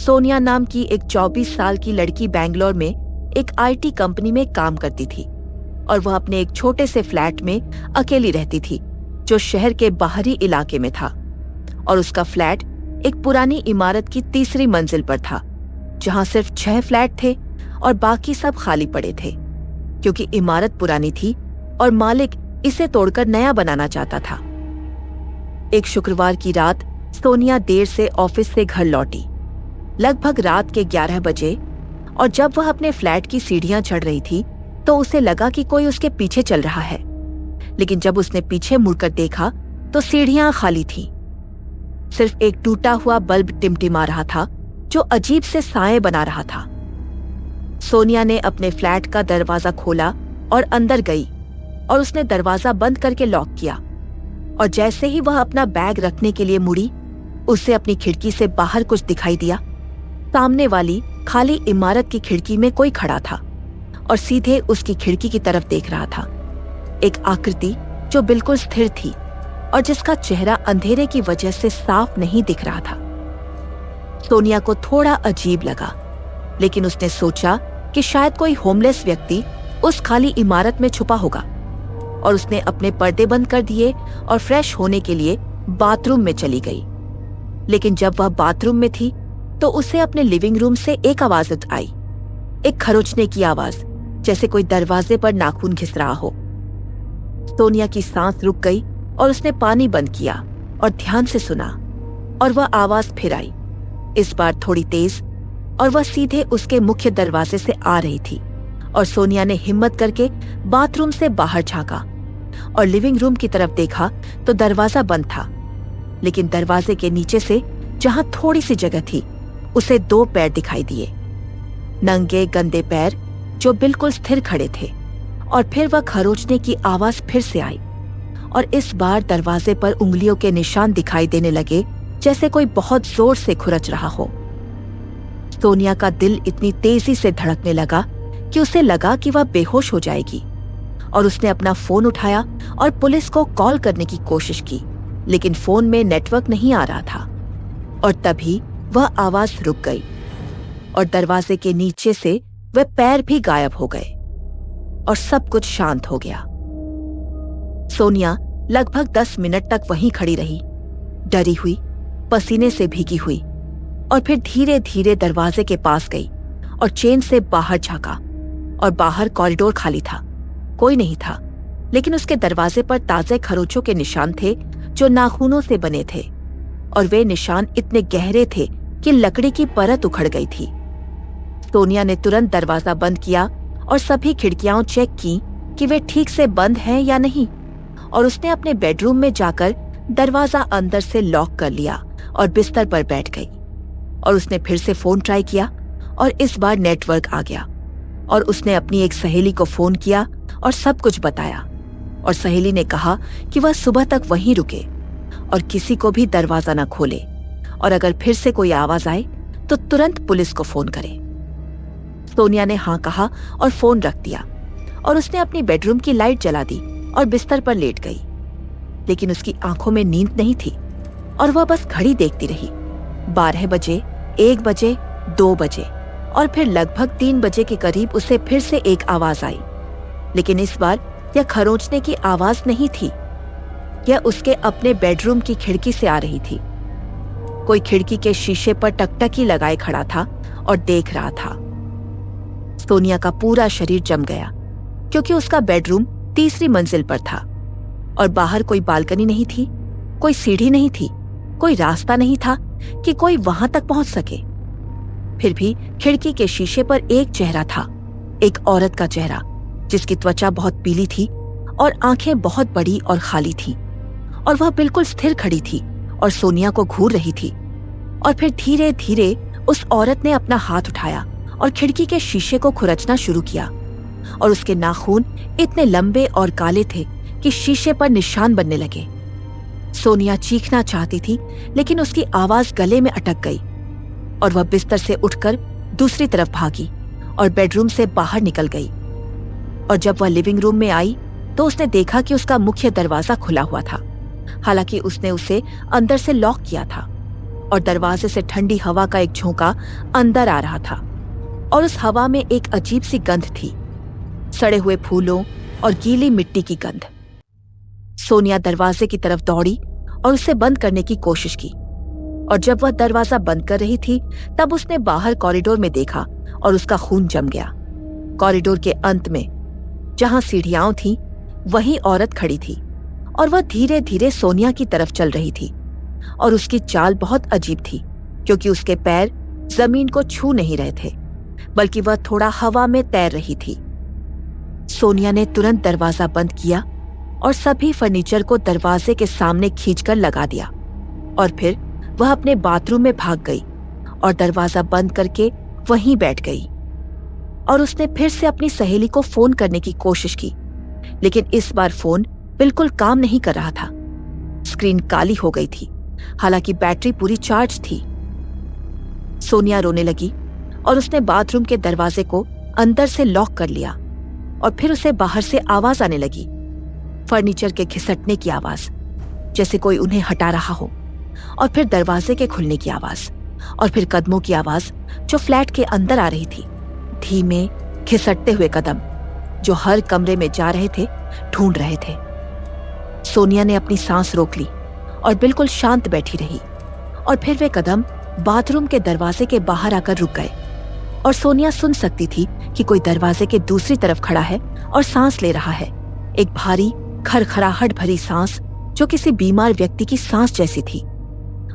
सोनिया नाम की एक 24 साल की लड़की बैंगलोर में एक आईटी कंपनी में काम करती थी और वह अपने एक छोटे से फ्लैट में अकेली रहती थी जो शहर के बाहरी इलाके में था। और उसका फ्लैट एक पुरानी इमारत की तीसरी मंजिल पर था जहां सिर्फ 6 फ्लैट थे और बाकी सब खाली पड़े थे क्योंकि इमारत पुरानी थी और मालिक इसे तोड़कर नया बनाना चाहता था। एक शुक्रवार की रात सोनिया देर से ऑफिस से घर लौटी, लगभग रात के 11 बजे, और जब वह अपने फ्लैट की सीढ़ियां चढ़ रही थी तो उसे लगा कि कोई उसके पीछे चल रहा है। लेकिन जब उसने पीछे मुड़कर देखा तो सीढ़ियां खाली थीं। सिर्फ एक टूटा हुआ बल्ब टिमटिमा रहा था जो अजीब से साए बना रहा था। सोनिया ने अपने फ्लैट का दरवाजा खोला और अंदर गई और उसने दरवाजा बंद करके लॉक किया। और जैसे ही वह अपना बैग रखने के लिए मुड़ी, उसे अपनी खिड़की से बाहर कुछ दिखाई दिया। सामने वाली खाली इमारत की खिड़की में कोई खड़ा था और सीधे उसकी खिड़की की तरफ देख रहा था। एक आकृति जो बिल्कुल स्थिर थी और जिसका चेहरा अंधेरे की वजह से साफ नहीं दिख रहा था। सोनिया को थोड़ा अजीब लगा, लेकिन उसने सोचा कि शायद कोई होमलेस व्यक्ति उस खाली इमारत में छुपा होगा, और उसने अपने पर्दे बंद कर दिए और फ्रेश होने के लिए बाथरूम में चली गई। लेकिन जब वह बाथरूम में थी तो उसे अपने लिविंग रूम से एक आवाज आई, एक खरोंचने की आवाज, जैसे कोई दरवाजे पर नाखून घिस रहा हो। सोनिया की सांस रुक गई और उसने पानी बंद किया और ध्यान से सुना, और वह आवाज फिर आई, इस बार थोड़ी तेज, और वह सीधे उसके मुख्य दरवाजे से आ रही थी। और सोनिया ने हिम्मत करके बाथरूम से बाहर झांका और लिविंग रूम की तरफ देखा तो दरवाजा बंद था। लेकिन दरवाजे के नीचे से जहां थोड़ी सी जगह थी, उसे 2 पैर दिखाई दिए, नंगे गंदे पैर जो बिल्कुल स्थिर खड़े थे। और फिर वह खरोंचने की आवाज फिर से आई, और इस बार दरवाजे पर उंगलियों के निशान दिखाई देने लगे, जैसे कोई बहुत जोर से खुरच रहा हो। सोनिया का दिल इतनी तेजी से धड़कने लगा कि उसे लगा कि वह बेहोश हो जाएगी, और उसने अपना फोन उठाया और पुलिस को कॉल करने की कोशिश की, लेकिन फोन में नेटवर्क नहीं आ रहा था। और तभी वह आवाज रुक गई और दरवाजे के नीचे से वह पैर भी गायब हो गए और सब कुछ शांत हो गया। सोनिया लगभग 10 मिनट तक वहीं खड़ी रही, डरी हुई, पसीने से भीगी हुई, और फिर धीरे धीरे दरवाजे के पास गई और चेन से बाहर झांका। और बाहर कॉरिडोर खाली था, कोई नहीं था, लेकिन उसके दरवाजे पर ताजे खरोंचों के निशान थे जो नाखूनों से बने थे, और वे निशान इतने गहरे थे कि लकड़ी की परत उखड़ गई थी। सोनिया ने तुरंत दरवाजा बंद किया और सभी खिड़कियां चेक की कि वे ठीक से बंद हैं या नहीं, और उसने अपने बेडरूम में जाकर दरवाजा अंदर से लॉक कर लिया और बिस्तर पर बैठ गई। और उसने फिर से फोन ट्राई किया और इस बार नेटवर्क आ गया, और उसने अपनी एक सहेली को फोन किया और सब कुछ बताया। और सहेली ने कहा कि वह सुबह तक वहीं रुके और किसी को भी दरवाजा न खोले, और अगर फिर से कोई आवाज आए तो तुरंत पुलिस को फोन करे। सोनिया ने हाँ कहा और फोन रख दिया, और उसने अपनी बेडरूम की लाइट जला दी और बिस्तर पर लेट गई। लेकिन उसकी आंखों में नींद नहीं थी और वह बस घड़ी देखती रही। 12 बजे, 1 बजे, 2 बजे, और फिर लगभग 3 बजे के करीब उसे फिर से एक आवाज आई। लेकिन इस बार यह खरोंचने की आवाज नहीं थी, यह उसके अपने बेडरूम की खिड़की से आ रही थी। कोई खिड़की के शीशे पर टकटकी लगाए खड़ा था और देख रहा था। सोनिया का पूरा शरीर जम गया क्योंकि उसका बेडरूम तीसरी मंजिल पर था और बाहर कोई बालकनी नहीं थी, कोई सीढ़ी नहीं थी, कोई रास्ता नहीं था कि कोई वहां तक पहुंच सके। फिर भी खिड़की के शीशे पर एक चेहरा था, एक औरत का चेहरा जिसकी त्वचा बहुत पीली थी और आंखें बहुत बड़ी और खाली थीं, और वह बिल्कुल स्थिर खड़ी थी और सोनिया को घूर रही थी। और फिर धीरे धीरे उस औरत ने अपना हाथ उठाया और खिड़की के शीशे को खुरचना शुरू किया, और उसके नाखून इतने लंबे और काले थे कि शीशे पर निशान बनने लगे। सोनिया चीखना चाहती थी, लेकिन उसकी आवाज गले में अटक गई और वह बिस्तर से उठकर दूसरी तरफ भागी और बेडरूम से बाहर निकल गई। और जब वह लिविंग रूम में आई तो उसने देखा कि उसका मुख्य दरवाजा खुला हुआ था, हालांकि उसने उसे अंदर से लॉक किया था। और दरवाजे से ठंडी हवा का एक झोंका अंदर आ रहा था और उस हवा में एक अजीब सी गंध थी, सड़े हुए फूलों और गीली मिट्टी की गंध। सोनिया दरवाजे की तरफ दौड़ी और उसे बंद करने की कोशिश की, और जब वह दरवाजा बंद कर रही थी तब उसने बाहर कॉरिडोर में देखा और उसका खून जम गया। कॉरिडोर के अंत में जहां सीढ़ियां थीं, वही औरत खड़ी थी और वह धीरे धीरे सोनिया की तरफ चल रही थी और उसकी चाल बहुत अजीब थी, क्योंकि उसके पैर जमीन को छू नहीं रहे थे, बल्कि वह थोड़ा हवा में तैर रही थी। सोनिया ने तुरंत दरवाजा बंद किया और सभी फर्नीचर को दरवाजे के सामने खींचकर लगा दिया, और फिर वह अपने बाथरूम में भाग गई और दरवाजा बंद करके वहीं बैठ गई। और उसने फिर से अपनी सहेली को फोन करने की कोशिश की, लेकिन इस बार फोन बिल्कुल काम नहीं कर रहा था। स्क्रीन काली हो गई थी, हालांकि बैटरी पूरी चार्ज थी। सोनिया रोने लगी और उसने बाथरूम के दरवाजे को अंदर से लॉक कर लिया, और फिर उसे बाहर से आवाज आने लगी, फर्नीचर के घिसटने की आवाज, जैसे कोई उन्हें हटा रहा हो, और फिर दरवाजे के खुलने की आवाज, और फिर कदमों की आवाज जो फ्लैट के अंदर आ रही थी, धीमे घिसटते हुए कदम जो हर कमरे में जा रहे थे, ढूंढ रहे थे। सोनिया ने अपनी सांस रोक ली और बिल्कुल शांत बैठी रही, और फिर वे कदम बाथरूम के दरवाजे के बाहर आकर रुक गए, और सोनिया सुन सकती थी कि कोई दरवाजे के दूसरी तरफ खड़ा है और सांस ले रहा है, एक भारी खरखराहट भरी सांस जो किसी बीमार व्यक्ति की सांस जैसी थी।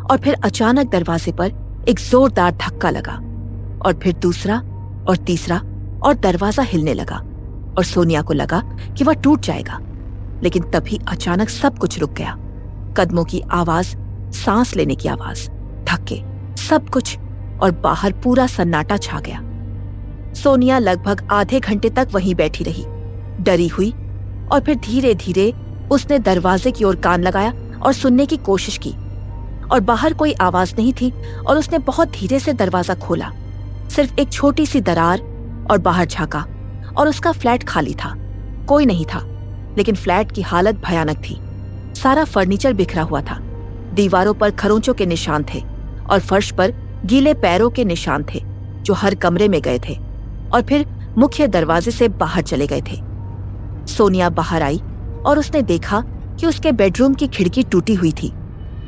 और फिर अचानक दरवाजे पर एक जोरदार धक्का लगा, और फिर दूसरा और तीसरा, और दरवाजा हिलने लगा, और सोनिया को लगा कि वह टूट जाएगा, लेकिन तभी अचानक सब कुछ रुक गया। कदमों की आवाज, सांस लेने की आवाज, धक्के, सब कुछ, और बाहर पूरा सन्नाटा छा गया। सोनिया लगभग आधे घंटे तक वहीं बैठी रही, डरी हुई, और फिर धीरे धीरे उसने दरवाजे की ओर कान लगाया और सुनने की कोशिश की, और बाहर कोई आवाज नहीं थी। और उसने बहुत धीरे से दरवाजा खोला, सिर्फ एक छोटी सी दरार, और बाहर झांका, और उसका फ्लैट खाली था, कोई नहीं था। लेकिन फ्लैट की हालत भयानक थी। सारा फर्नीचर बिखरा हुआ था, दीवारों पर खरोंचों के निशान थे, और फर्श पर गीले पैरों के निशान थे जो हर कमरे में गए थे और फिर मुख्य दरवाजे से बाहर चले गए थे। सोनिया बाहर आई और उसने देखा कि उसके बेडरूम की खिड़की टूटी हुई थी,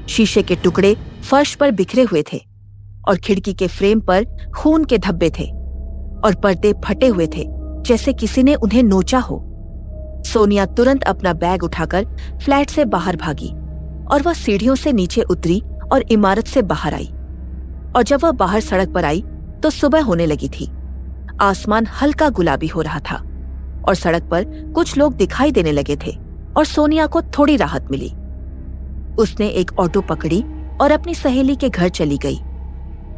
शीशे के टुकड़े फर्श पर बिखरे हुए थे, और खिड़की के फ्रेम पर खून के धब्बे थे, और पर्दे फटे हुए थे जैसे किसी ने उन्हें नोचा हो। सोनिया तुरंत अपना बैग उठाकर फ्लैट से बाहर भागी, और वह सीढ़ियों से नीचे उतरी और इमारत से बाहर आई। और जब वह बाहर सड़क पर आई तो सुबह होने लगी थी। आसमान हल्का गुलाबी हो रहा था, और सड़क पर कुछ लोग दिखाई देने लगे थे, और सोनिया को थोड़ी राहत मिली। उसने एक ऑटो पकड़ी और अपनी सहेली के घर चली गई,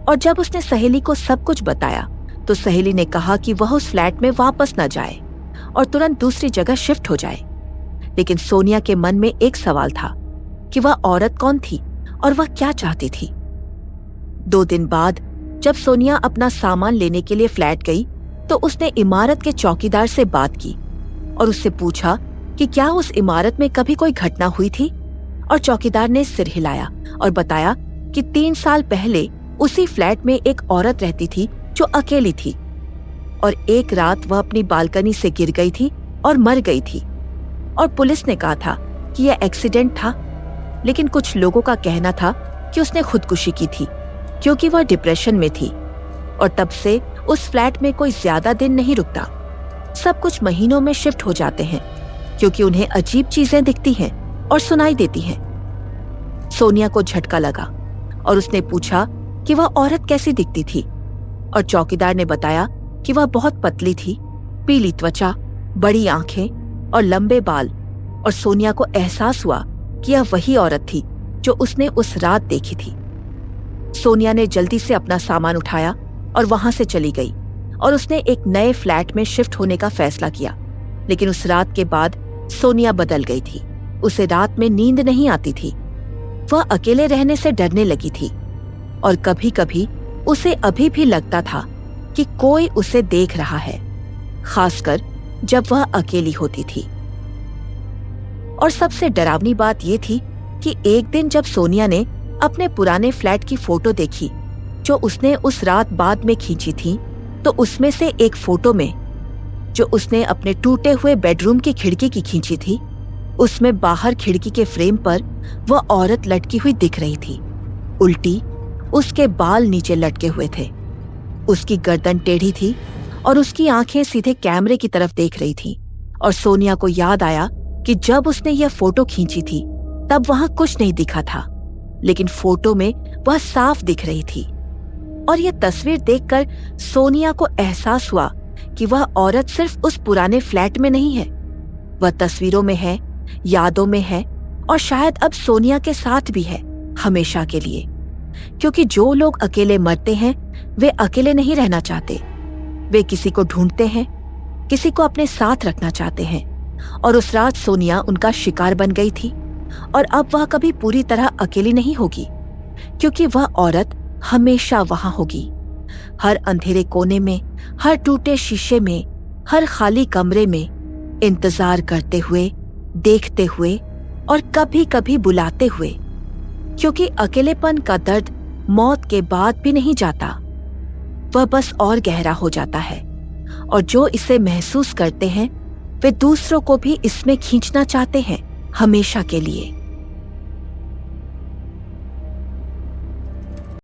और जब उसने सहेली को सब कुछ बताया तो सहेली ने कहा कि वह उस फ्लैट में वापस न जाए और तुरंत दूसरी जगह शिफ्ट हो जाए। लेकिन सोनिया के मन में एक सवाल था कि वह औरत कौन थी और वह क्या चाहती थी। 2 दिन बाद जब सोनिया अपना सामान लेने के लिए फ्लैट गई तो उसने इमारत के चौकीदार से बात की और उससे पूछा कि क्या उस इमारत में कभी कोई घटना हुई थी, और चौकीदार ने सिर हिलाया और बताया कि 3 साल पहले उसी फ्लैट में एक औरत रहती थी जो अकेली थी, और एक रात वह अपनी बालकनी से गिर गई थी और मर गई थी, और पुलिस ने कहा था कि यह एक्सीडेंट था। लेकिन कुछ लोगों का कहना था कि उसने खुदकुशी की थी क्योंकि वह डिप्रेशन में थी, और तब से उस फ्लैट में कोई ज्यादा दिन नहीं रुकता। सब कुछ महीनों में शिफ्ट हो जाते हैं क्योंकि उन्हें अजीब चीजें दिखती हैं और सुनाई देती हैं। सोनिया को झटका लगा और उसने पूछा कि वह औरत कैसी दिखती थी, और चौकीदार ने बताया कि वह बहुत पतली थी, पीली त्वचा, बड़ी आंखें और लंबे बाल, और सोनिया को एहसास हुआ कि यह वही औरत थी जो उसने उस रात देखी थी। सोनिया ने जल्दी से अपना सामान उठाया और वहां से चली गई, और उसने एक नए फ्लैट में शिफ्ट होने का फैसला किया। लेकिन उस रात के बाद सोनिया बदल गई थी। उसे रात में नींद नहीं आती थी, वह अकेले रहने से डरने लगी थी, और कभी कभी उसे अभी भी लगता था कि कोई उसे देख रहा है, खासकर जब वह अकेली होती थी। और सबसे डरावनी बात यह थी कि एक दिन जब सोनिया ने अपने पुराने फ्लैट की फोटो देखी जो उसने उस रात बाद में खींची थी, तो उसमें से एक फोटो में जो उसने अपने टूटे हुए बेडरूम की खिड़की की खींची थी, उसमें बाहर खिड़की के फ्रेम पर वह औरत लटकी हुई दिख रही थी। उल्टी, उसके बाल नीचे लटके हुए थे, उसकी गर्दन टेढ़ी थी और उसकी आंखें सीधे कैमरे की तरफ देख रही थी। और सोनिया को याद आया कि जब उसने यह फोटो खींची थी तब वहां कुछ नहीं दिखा था, लेकिन फोटो में वह साफ दिख रही थी। और यह तस्वीर देखकर सोनिया को एहसास हुआ कि वह औरत सिर्फ उस पुराने फ्लैट में नहीं है, वह तस्वीरों में है, यादों में है, और शायद अब सोनिया के साथ भी है, हमेशा के लिए। क्योंकि जो लोग अकेले मरते हैं वे अकेले नहीं रहना चाहते, वे किसी को ढूंढते हैं, किसी को अपने साथ रखना चाहते हैं। और उस रात सोनिया उनका शिकार बन गई थी, और अब वह कभी पूरी तरह अकेली नहीं होगी, क्योंकि वह औरत हमेशा वहां होगी, हर अंधेरे कोने में, हर टूटे शीशे में, हर खाली कमरे में, इंतजार करते हुए, देखते हुए और कभी कभी बुलाते हुए। क्योंकि अकेलेपन का दर्द मौत के बाद भी नहीं जाता, वह बस और गहरा हो जाता है, और जो इसे महसूस करते हैं वे दूसरों को भी इसमें खींचना चाहते हैं, हमेशा के लिए।